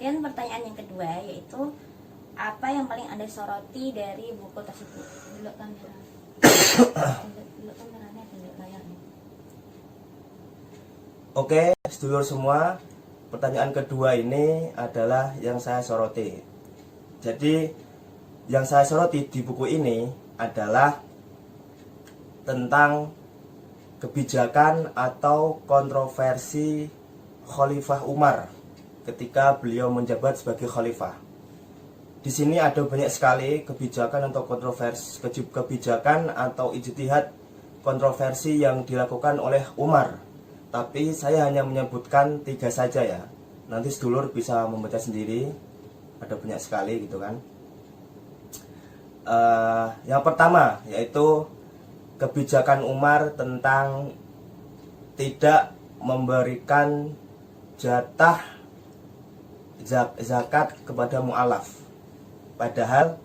Kemudian pertanyaan yang kedua yaitu apa yang paling Anda soroti dari buku tersebut? Dulu kamera. Dulu kameranya dulu layarnya. Oke, sedulur semua, pertanyaan kedua ini adalah yang saya soroti. Jadi, yang saya soroti di buku ini adalah tentang kebijakan atau kontroversi Khalifah Umar ketika beliau menjabat sebagai khalifah. Di sini ada banyak sekali kebijakan atau kontroversi, kebijakan atau ijtihad kontroversi yang dilakukan oleh Umar. Tapi saya hanya menyebutkan 3 saja ya. Nanti sedulur bisa membaca sendiri. Ada banyak sekali gitu kan. Yang pertama yaitu kebijakan Umar tentang tidak memberikan jatah zakat kepada mu'alaf. Padahal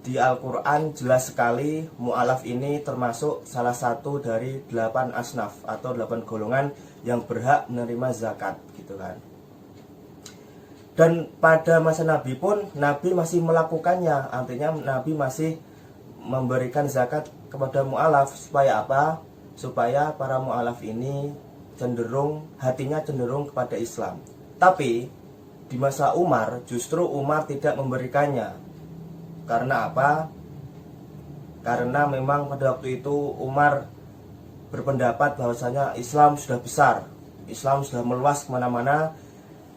di Al-Quran jelas sekali mu'alaf ini termasuk salah satu dari 8 asnaf atau 8 golongan yang berhak menerima zakat gitu kan. Dan pada masa Nabi pun Nabi masih melakukannya, artinya Nabi masih memberikan zakat kepada mu'alaf. Supaya apa? Supaya para mu'alaf ini hatinya cenderung kepada Islam. Tapi di masa Umar justru Umar tidak memberikannya. Karena apa? Karena memang pada waktu itu Umar berpendapat bahwasanya Islam sudah besar, Islam sudah meluas kemana-mana,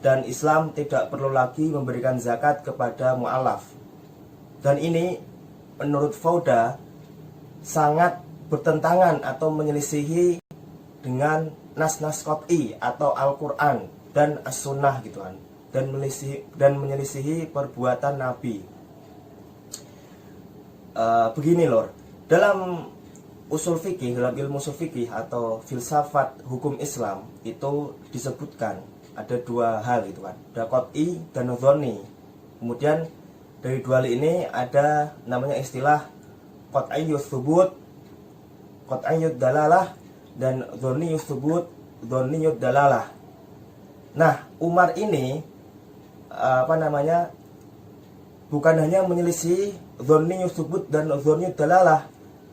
dan Islam tidak perlu lagi memberikan zakat kepada mu'alaf. Dan ini menurut Fauda sangat bertentangan atau menyelisihi dengan nas-nas qat'i atau Al-Quran dan As-Sunnah gitu kan, dan menyelisihi perbuatan Nabi. Begini lor, dalam usul fikih, dalam ilmu usul fikih atau filsafat hukum Islam itu disebutkan ada 2 hal gitu kan, ada qat'i dan dhonni. Kemudian dari 2 hal ini ada namanya istilah qat'iyyut tsubut, qat'iyyut dalalah, dan dhonniyyut tsubut, dhonniyyut dalalah. Nah, Umar ini bukan hanya menyelisih dhonniyyut tsubut dan dhonniyyut dalalah,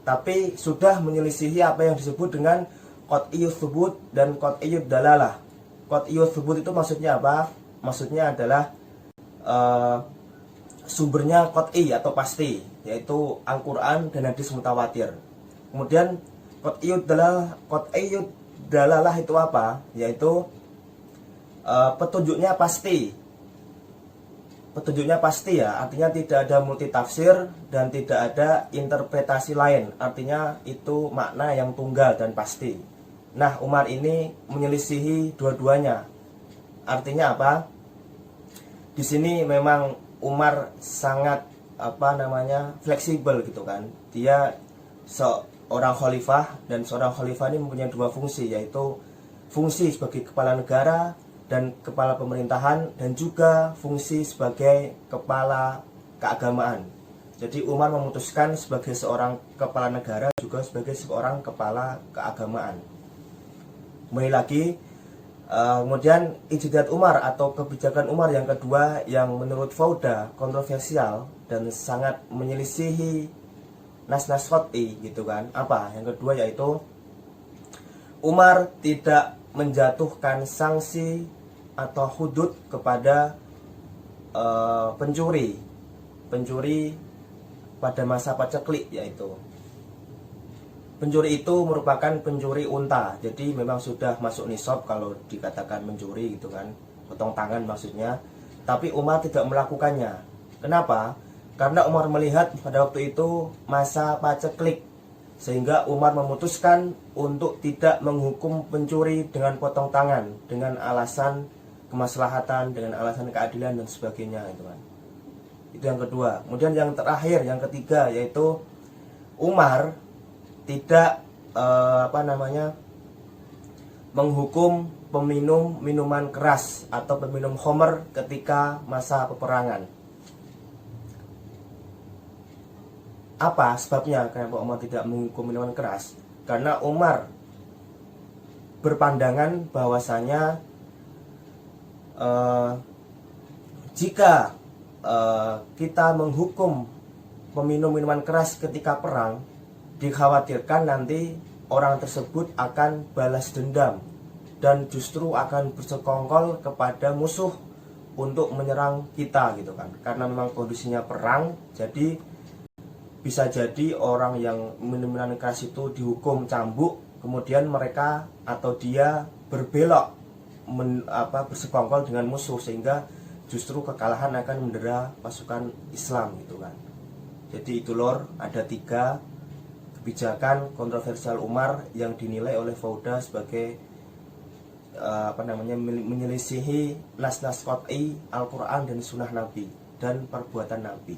tapi sudah menyelisihi apa yang disebut dengan qat'iyyut tsubut dan qat'iyyut dalalah. Qat'iyyut tsubut itu maksudnya apa? Maksudnya adalah sumbernya qat'i atau pasti, yaitu Al-Quran dan hadis mutawatir. Kemudian qat'iyyut dalalah itu apa? Yaitu petunjuknya pasti. Petunjuknya pasti ya, artinya tidak ada multitafsir dan tidak ada interpretasi lain. Artinya itu makna yang tunggal dan pasti. Nah, Umar ini menyelisihi dua-duanya. Artinya apa? Di sini memang Umar sangat fleksibel gitu kan. Dia seorang khalifah, dan seorang khalifah ini mempunyai 2 fungsi, yaitu fungsi sebagai kepala negara dan kepala pemerintahan, dan juga fungsi sebagai kepala keagamaan. Jadi Umar memutuskan sebagai seorang kepala negara juga sebagai seorang kepala keagamaan. Kembali lagi, kemudian ijtihad Umar atau kebijakan Umar yang kedua yang menurut Fauda kontroversial dan sangat menyelisihi nas-nas qat'i gitu kan. Apa? Yang kedua yaitu Umar tidak menjatuhkan sanksi atau hudud kepada pencuri pada masa paceklik. Yaitu pencuri itu merupakan pencuri unta, jadi memang sudah masuk nisab kalau dikatakan mencuri gitu kan, potong tangan maksudnya. Tapi Umar tidak melakukannya. Kenapa? Karena Umar melihat pada waktu itu masa paceklik, sehingga Umar memutuskan untuk tidak menghukum pencuri dengan potong tangan dengan alasan kemaslahatan, dengan alasan keadilan dan sebagainya itu kan. Itu yang kedua. Kemudian yang terakhir, yang ketiga, yaitu Umar tidak menghukum peminum minuman keras atau peminum khamr ketika masa peperangan. Apa sebabnya kenapa Umar tidak menghukum minuman keras? Karena Umar berpandangan bahwasanya jika kita menghukum peminum minuman keras ketika perang, dikhawatirkan nanti orang tersebut akan balas dendam dan justru akan bersekongkol kepada musuh untuk menyerang kita gitu kan. Karena memang kondisinya perang, jadi bisa jadi orang yang minum minuman keras itu dihukum cambuk, kemudian mereka atau dia berbelok bersekongkol dengan musuh, sehingga justru kekalahan akan mendera pasukan Islam gitu kan. Jadi itu lor, ada 3 kebijakan kontroversial Umar yang dinilai oleh Fauda sebagai menyelisihi nas-nas qat'i Al-Quran dan Sunnah Nabi dan perbuatan Nabi.